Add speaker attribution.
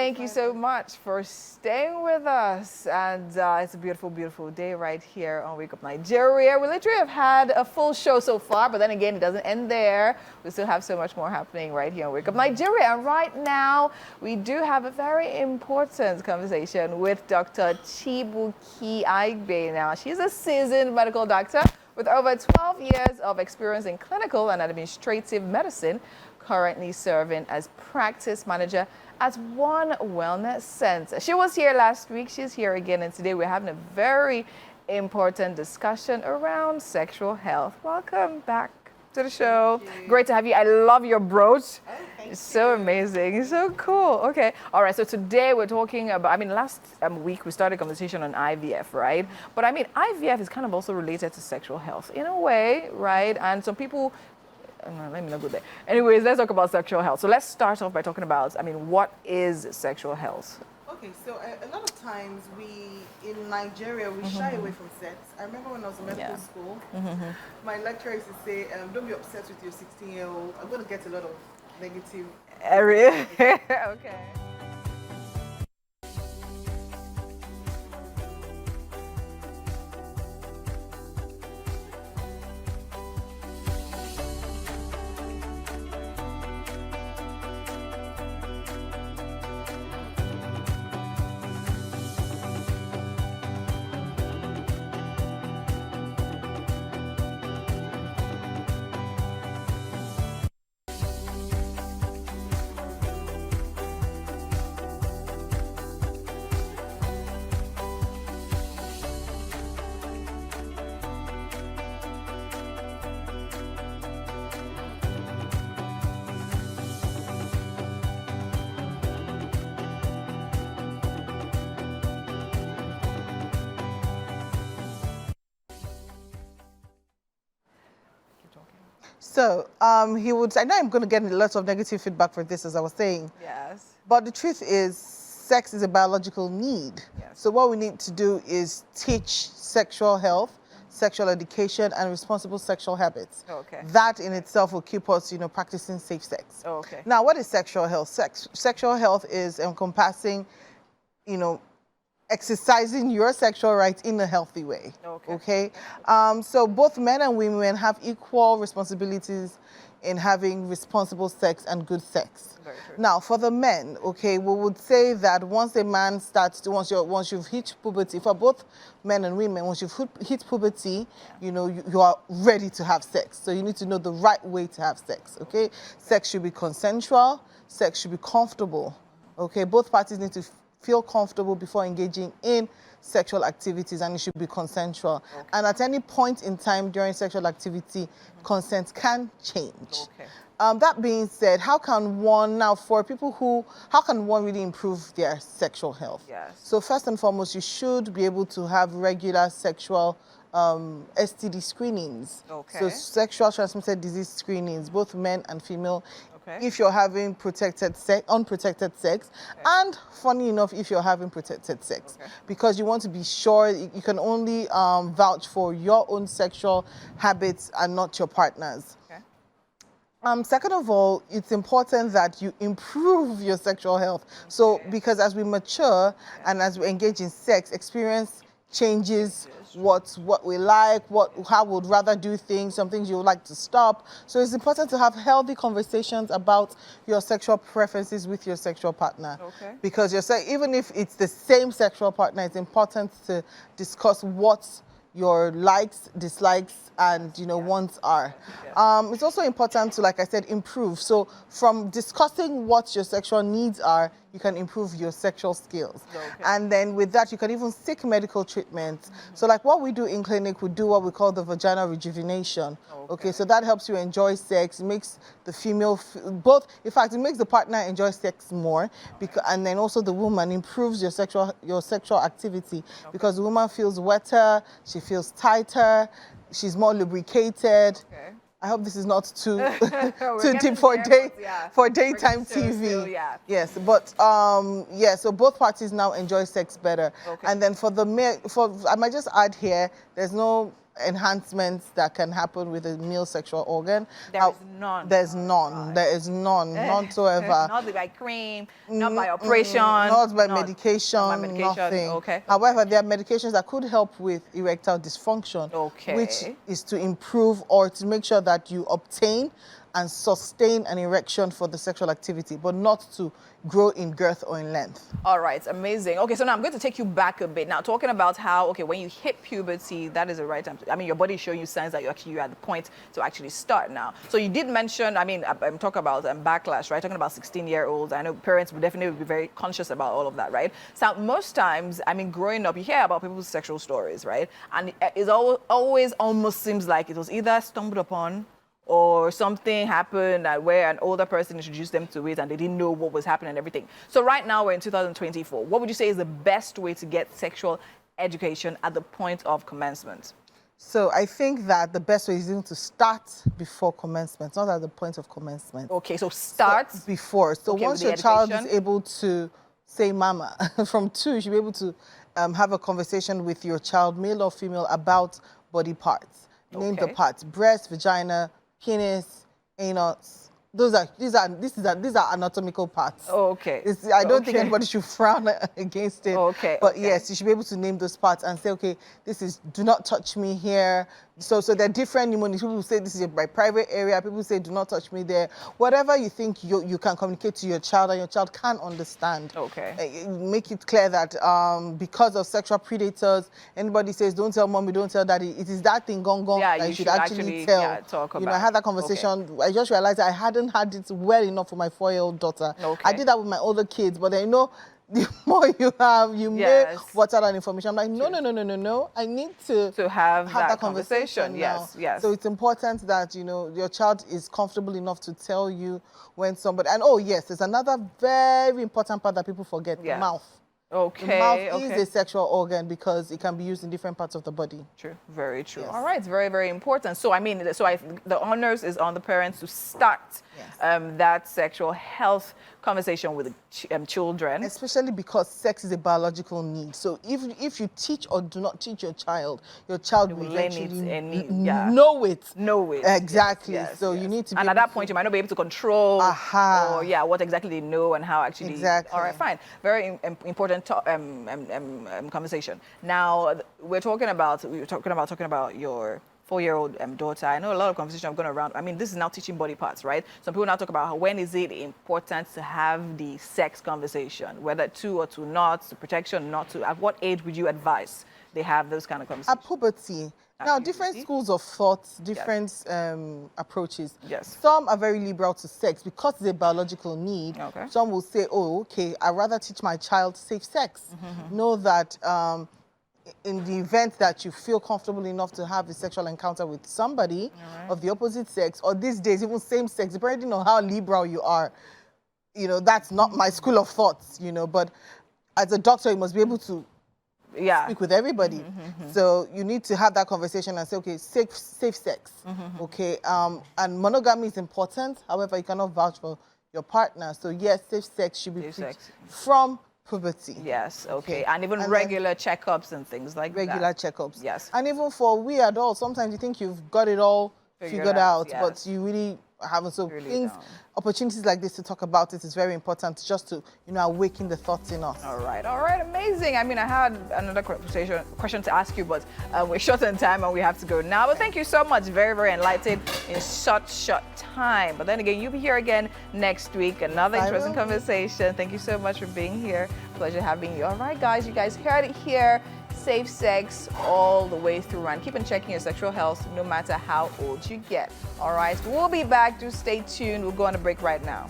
Speaker 1: Thank you so much for staying with us. And it's a beautiful, beautiful day right here on Wake Up Nigeria. We literally have had a full show so far, but then again, it doesn't end there. We still have so much more happening right here on Wake Up Nigeria. And right now, we do have a very important conversation with Dr. Chibuki Aigbe. Now, she's a seasoned medical doctor with over 12 years of experience in clinical and administrative medicine, currently serving as practice manager at One Wellness Center. She was here last week, she's here again, and today we're having a very important discussion around sexual health. Welcome back to the show. Great to have you. I love your brooch. It's so amazing. It's so cool. Okay. All right. So today we're talking about, I mean, last week we started a conversation on IVF, right? But I mean, IVF is kind of also related to sexual health in a way, right? And some people, let me not go there. Anyways, let's talk about sexual health. So let's start off by talking about, I mean, what is sexual health?
Speaker 2: Okay, so a lot of times in Nigeria, we shy away from sex. I remember when I was in medical school, my lecturer used to say, don't be obsessed with your 16-year-old. I'm going to get a lot of negative.
Speaker 1: Okay.
Speaker 2: So he would, I know I'm going to get lots of negative feedback for this, as I was saying.
Speaker 1: Yes.
Speaker 2: But the truth is, sex is a biological need.
Speaker 1: Yes.
Speaker 2: So what we need to do is teach sexual health, sexual education, and responsible sexual habits.
Speaker 1: Okay.
Speaker 2: That in itself will keep us, practicing safe sex.
Speaker 1: Okay.
Speaker 2: Now, what is sexual health? Sexual health is encompassing, exercising your sexual rights in a healthy way. Okay. So both men and women have equal responsibilities in having responsible sex and good sex.
Speaker 1: Very true.
Speaker 2: Now, for the men, okay, we would say that once a man starts to, once you've hit puberty, for both men and women, once you've hit puberty, you are ready to have sex. So you need to know the right way to have sex. Okay. Sex should be consensual. Sex should be comfortable. Okay. Both parties need to feel comfortable before engaging in sexual activities, and it should be consensual. Okay. And at any point in time during sexual activity, consent can change. Okay. That being said, how can one really improve their sexual health?
Speaker 1: Yes.
Speaker 2: So first and foremost, you should be able to have regular sexual STD screenings. Okay. So sexual transmitted disease screenings, both men and female. If you're having unprotected sex, and funny enough, if you're having protected sex, because you want to be sure you can only vouch for your own sexual habits and not your partner's. Second of all, it's important that you improve your sexual health. So, because as we mature and as we engage in sex, experience changes what we like, how we'd rather do things, some things you would like to stop. So it's important to have healthy conversations about your sexual preferences with your sexual partner. Okay. Because even if it's the same sexual partner, it's important to discuss what your likes, dislikes, and wants are. It's also important to, like I said, improve. So from discussing what your sexual needs are, you can improve your sexual skills. And then with that, you can even seek medical treatment. So like what we do in clinic, we do what we call the vaginal rejuvenation. Okay, so that helps you enjoy sex. It makes the female, in fact, it makes the partner enjoy sex more, and then also the woman improves your sexual activity, because the woman feels wetter, she feels tighter, she's more lubricated. I hope this is not too deep for daytime TV. Yes, but so both parties now enjoy sex better. And then for the male, I might just add here, there's no enhancements that can happen with a male sexual organ.
Speaker 1: There is none.
Speaker 2: There's none. There is none. None whatsoever.
Speaker 1: Not by cream, not by operation.
Speaker 2: Not by medication,
Speaker 1: not by medication.
Speaker 2: nothing.
Speaker 1: Okay.
Speaker 2: However, there are medications that could help with erectile dysfunction, which is to improve or to make sure that you obtain and sustain an erection for the sexual activity, but not to grow in girth or in length.
Speaker 1: All right, amazing. Okay, so now I'm going to take you back a bit. Now, talking about how, okay, when you hit puberty, that is the right time. I mean, your body is showing you signs that you're at the point to actually start now. So you did mention, I mean, I'm talking about backlash, right? Talking about 16-year-olds. I know parents would definitely be very conscious about all of that, right? So most times, I mean, growing up, you hear about people's sexual stories, right? And it always almost seems like it was either stumbled upon or something happened where an older person introduced them to it and they didn't know what was happening and everything. So right now we're in 2024. What would you say is the best way to get sexual education at the point of commencement?
Speaker 2: So I think that the best way is even to start before commencement, not at the point of commencement.
Speaker 1: Okay, so start
Speaker 2: before. So once your child is able to say mama, from 2, you should be able to have a conversation with your child, male or female, about body parts. Name the parts: breast, vagina, penis, anus. These are anatomical parts.
Speaker 1: Okay.
Speaker 2: I don't think anybody should frown against it.
Speaker 1: Okay.
Speaker 2: But yes, you should be able to name those parts and say, okay, this is do not touch me here. So they're different pneumonies. People say this is my private area. People say do not touch me there. Whatever you think you can communicate to your child and your child can understand.
Speaker 1: Okay.
Speaker 2: Make it clear that because of sexual predators, anybody says don't tell mommy, don't tell daddy. It is that thing gone that you should actually tell.
Speaker 1: Yeah, talk about.
Speaker 2: I had that conversation. Okay. I just realized I hadn't had it well enough for my 4-year-old daughter.
Speaker 1: Okay.
Speaker 2: I did that with my older kids, but I know the more you have, you may water that information. I'm like, no. I need to
Speaker 1: have that conversation.
Speaker 2: Now.
Speaker 1: Yes.
Speaker 2: So it's important that, your child is comfortable enough to tell you when somebody, and oh yes, there's another very important part that people forget, the mouth.
Speaker 1: Okay.
Speaker 2: The mouth is a sexual organ because it can be used in different parts of the body.
Speaker 1: True. Very true.
Speaker 2: Yes.
Speaker 1: All right. It's very, very important. So, I mean, the onus is on the parents to start that sexual health conversation with the children.
Speaker 2: Especially because sex is a biological need. So if you teach or do not teach your child will eventually know it.
Speaker 1: Know it.
Speaker 2: Exactly. Yes, so you need to be
Speaker 1: and at that point, you might not be able to control what exactly they know and how actually.
Speaker 2: Exactly.
Speaker 1: All right, fine. Very important conversation. Now, we're talking about your 4-year-old daughter. I know a lot of conversation have gone around. I mean, this is now teaching body parts, right? Some people now talk about when is it important to have the sex conversation, whether to or to not, to protection, not to. At what age would you advise they have those kind of conversations?
Speaker 2: At puberty. Now, different schools of thought, different approaches.
Speaker 1: Yes.
Speaker 2: Some are very liberal to sex because it's a biological need.
Speaker 1: Okay.
Speaker 2: Some will say, oh, okay, I'd rather teach my child safe sex. Know that in the event that you feel comfortable enough to have a sexual encounter with somebody of the opposite sex, or these days, even same sex, depending on how liberal you are, that's not my school of thoughts, but as a doctor, you must be able to speak with everybody. So you need to have that conversation and say, okay, safe sex, okay? And monogamy is important. However, you cannot vouch for your partner. So yes, safe sex should be from puberty.
Speaker 1: Yes, okay. And even regular checkups and things like that.
Speaker 2: Regular checkups.
Speaker 1: Yes.
Speaker 2: And even for we adults, sometimes you think you've got it all figured out, but you really haven't. So opportunities like this to talk about it is very important, just to, awaken the thoughts in us.
Speaker 1: All right, amazing. I mean, I had another question to ask you, but we're short on time and we have to go now. But thank you so much. Very, very enlightening in such short time. But then again, you'll be here again next week. Another interesting conversation. Thank you so much for being here. Pleasure having you. All right, guys, you guys heard it here. Safe sex all the way through, and keep on checking your sexual health no matter how old you get. All right, we'll be back. Do stay tuned. We'll go on a break right now.